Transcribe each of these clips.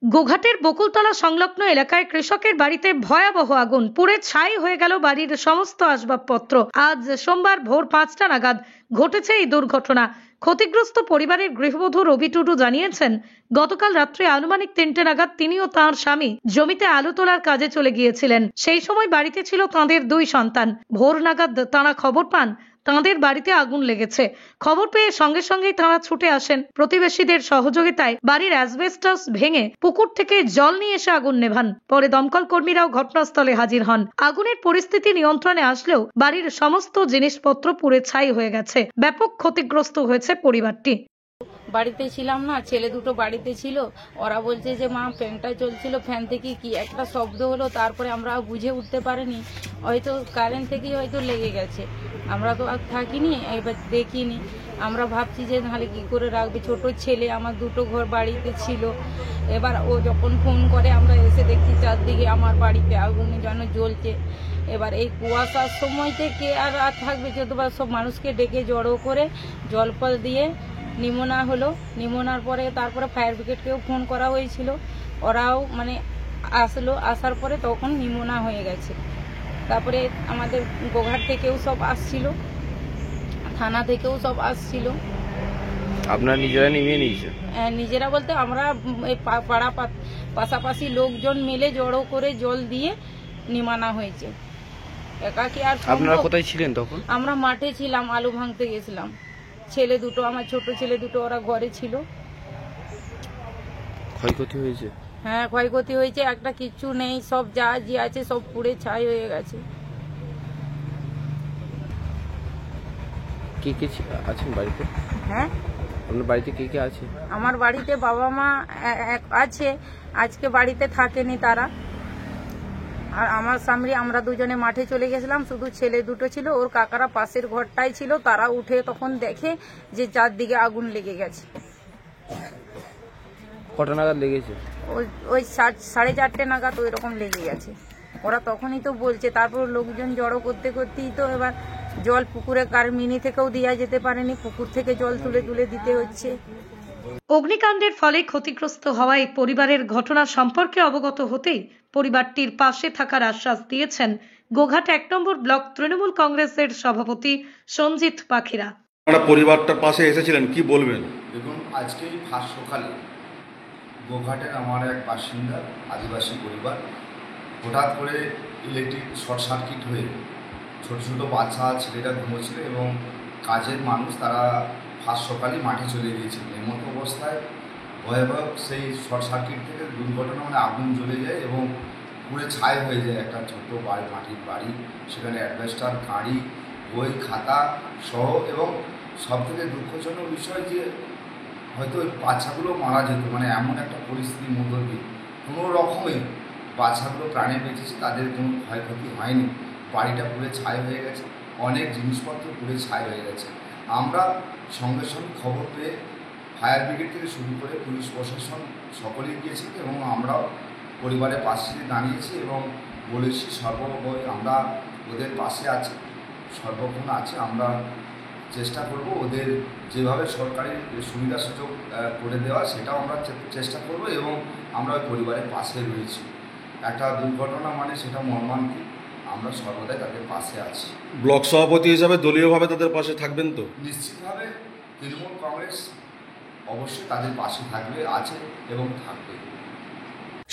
গোঘাটের বকুলতলা সংলগ্ন এলাকায় কৃষকের বাড়িতে ভয়াবহ আগুন, পুড়ে ছাই হয়ে গেল বাড়ির সমস্ত আসবাবপত্র। আজ সোমবার ভোর 5টা নাগাদ ঘটেছে এই দুর্ঘটনা। ক্ষতিগ্রস্ত পরিবারের গৃহবধূ রবি টুডু জানিয়েছেন, গতকাল রাত্রে আনুমানিক 3টে নাগাদ তিনি ও তাঁর স্বামী জমিতে আলু তোলার কাজে চলে গিয়েছিলেন। সেই সময় বাড়িতে ছিল তাঁদের 2 সন্তান। ভোর নাগাদ তাঁরা খবর পান তাঁদের বাড়িতে আগুন লেগেছে। খবর পেয়ে সঙ্গে সঙ্গেই তাঁরা ছুটে আসেন। প্রতিবেশীদের সহযোগিতায় বাড়ির অ্যাসবেস্টস ভেঙে পুকুর থেকে জল নিয়ে এসে আগুন নেভান। পরে দমকল কর্মীরাও ঘটনাস্থলে হাজির হন। আগুনের পরিস্থিতি নিয়ন্ত্রণে আসলেও বাড়ির সমস্ত জিনিসপত্র পুড়ে ছাই হয়ে গেছে। ব্যাপক ক্ষতিগ্রস্ত হয়েছে পরিবারটি। বাড়িতে ছিলাম না, ছেলে দুটো বাড়িতে ছিল। ওরা বলছে যে মা ফ্যানটা চলছিল, ফ্যান থেকে কি একটা শব্দ হলো, তারপরে আমরা বুঝে উঠতে পারিনি, হয়তো কারেন্ট থেকেই হয়তো লেগে গেছে। আমরা তো আর থাকিনি, এবার দেখিনি। আমরা ভাবছি যে নাহলে কি করে রাখবে, ছোট ছেলে, আমার 2টো ঘর বাড়িতে ছিল। এবার ও যখন ফোন করে আমরা এসে দেখছি চারদিকে আমার বাড়িতে আগুন যেন জ্বলছে। এবার এই কুয়াশার সময় থেকে আর থাকবে, যতবার সব মানুষকে ডেকে জড়ো করে জল ফল দিয়ে নিমোনা হলো। নিমোনার পরে তারপরে ফায়ার ব্রিগেডকেও ফোন করা হয়েছিল, ওরাও মানে আসলো। আসার পরে তখন নিমোনা হয়ে গেছে। তারপরে আমাদের গোঘাট থেকেও সব আসছিল, থানা থেকেও সব আসছিল। আপনারা নিজেরা নিভিয়ে নিয়েছেন? নিজেরা বলতে আমরা এই পাড়া পাশাপাশি লোকজন মিলে জড়ো করে জল দিয়ে নিমানা হয়েছে। একাকি আর আপনারা কোথায় ছিলেন তখন? আমরা মাঠে ছিলাম, আলু ভাঙতে গেছিলাম। ছেলে দুটো, আমার ছোট ছেলে দুটো, ওরা ঘরে ছিল। ক্ষয়ক্ষতি হয়েছে? হ্যাঁ, ক্ষয়ক্ষতি হয়েছে, একটা কিচ্ছু নেই, সব যা যে আছে সব পুড়ে ছাই হয়ে গেছে। কে কে আছেন বাড়িতে? হ্যাঁ, আপনার বাড়িতে কে কে আছে? আমার বাড়িতে বাবা মা আছে, আজকে বাড়িতে থাকেনি তারা। আর আমার স্বামী, আমরা দুজনে মাঠে চলে গেছিলাম, শুধু ছেলে দুটো ছিল। ওর কাকারা পাশের ঘরটাই ছিল, তারা উঠে তখন দেখে যে চারদিকে আগুন লেগে গেছে। কটা নাগাদ লেগেছে? ওই 4:30 নাগাদ ওই রকম লেগে গেছে। ওরা তখনই তো বলছে, তারপর লোকজন জড়ো করতে করতেই তো এবার জল পুকুরে কার মিনি থেকেও দেওয়া যেতে পারেনি, পুকুর থেকে জল তুলে তুলে দিতে হচ্ছে। অগ্নিকাণ্ডের ফলে ক্ষতিগ্রস্ত হওয়ায় পরিবারের ঘটনা সম্পর্কে অবগত হতেই পরিবারটির পাশে থাকার আশ্বাস দিয়েছেন গোঘাট 1 নম্বর ব্লক তৃণমূল কংগ্রেসের সভাপতি সঞ্জিত পাখিরা। আপনারা পরিবারটার পাশে এসেছিলেন, কি বলবেন? দেখুন, আজকে ফার্স্ট সকালে গোঘাটের আমার এক বাসিন্দা, আদিবাসী পরিবার, হঠাৎ করে ইলেকট্রিক শর্ট সার্কিট হয়ে ছোটো ছোটো বাচ্চা ছেলেরা ঘুমোচ্ছিল এবং কাজের মানুষ তারা ফার্স্ট সকালে মাঠে চলে গিয়েছিলেন। এমন অবস্থায় ভয়াবহ সেই শর্ট সার্কিট থেকে দুর্ঘটনা, মানে আগুন জ্বলে যায় এবং পুরো ছাই হয়ে যায় একটা ছোট্ট বাড়ি, মাটির বাড়ি। সেখানে অ্যাডভেস্টার, গাড়ি, বই খাতা সহ, এবং সবথেকে দুঃখজনক বিষয় যে হয়তো ওই বাচ্চাগুলো মারা যেত, মানে এমন একটা পরিস্থিতির মধ্য দিয়ে কোনো রকমে বাচ্চাগুলো প্রাণে বেঁচেছে, তাদের কোনো ক্ষয়ক্ষতি হয়নি। বাড়িটা পুরো ছাই হয়ে গেছে, অনেক জিনিসপত্র পুরো ছাই হয়ে গেছে। আমরা সঙ্গে সঙ্গে খবর পেয়ে ফায়ার ব্রিগেড থেকে শুরু করে পুলিশ প্রশাসন সকলেই গিয়েছে এবং আমরাও পরিবারের পাশে দাঁড়িয়েছি এবং বলেছি সর্বময় আমরা ওদের পাশে আছি, সর্বক্ষণ আছে। আমরা চেষ্টা করব ওদের যেভাবে সরকারি সুবিধা সুযোগ করে দেওয়া, সেটাও আমরা চেষ্টা করব এবং আমরা ওই পরিবারের পাশে রয়েছি। একটা দুর্ঘটনা মানে সেটা মর্মান্তিক, আমরা সর্বদাই তাদের পাশে আছি। ব্লক সভাপতি হিসাবে দলীয়ভাবে তাদের পাশে থাকবেন তো? নিশ্চিতভাবে তৃণমূল কংগ্রেস অবশ্যই তাদের পাশে থাকবে, আছে এবং থাকবে।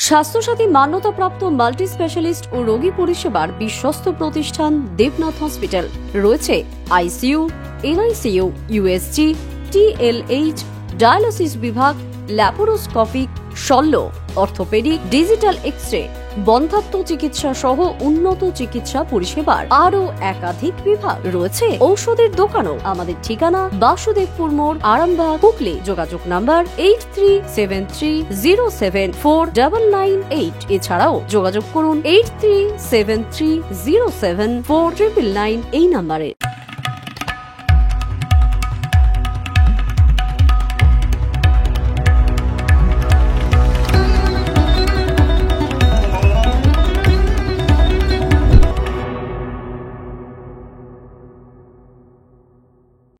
স্বাস্থ্যসাথী মান্যতাপ্রাপ্ত মাল্টি স্পেশালিস্ট ও রোগী পরিষেবার বিশ্বস্ত প্রতিষ্ঠান দেবনাথ হসপিটাল। রয়েছে ICU, NICU, USG, TLH, dialysis বিভাগ, ল্যাপারোস্কোপিক, শল্য, অর্থোপেডিক, ডিজিটাল এক্স-রে, বন্ধ্যাত্ব চিকিৎসা সহ উন্নত চিকিৎসা পরিষেবার আরও একাধিক বিভাগ রয়েছে। ঔষধের দোকানও। আমাদের ঠিকানা বাসুদেবপুর মোড়, আরামবাগ, হুগলি। যোগাযোগ নাম্বার 8373074998। এছাড়াও যোগাযোগ করুন 8373074999 এই নাম্বারে।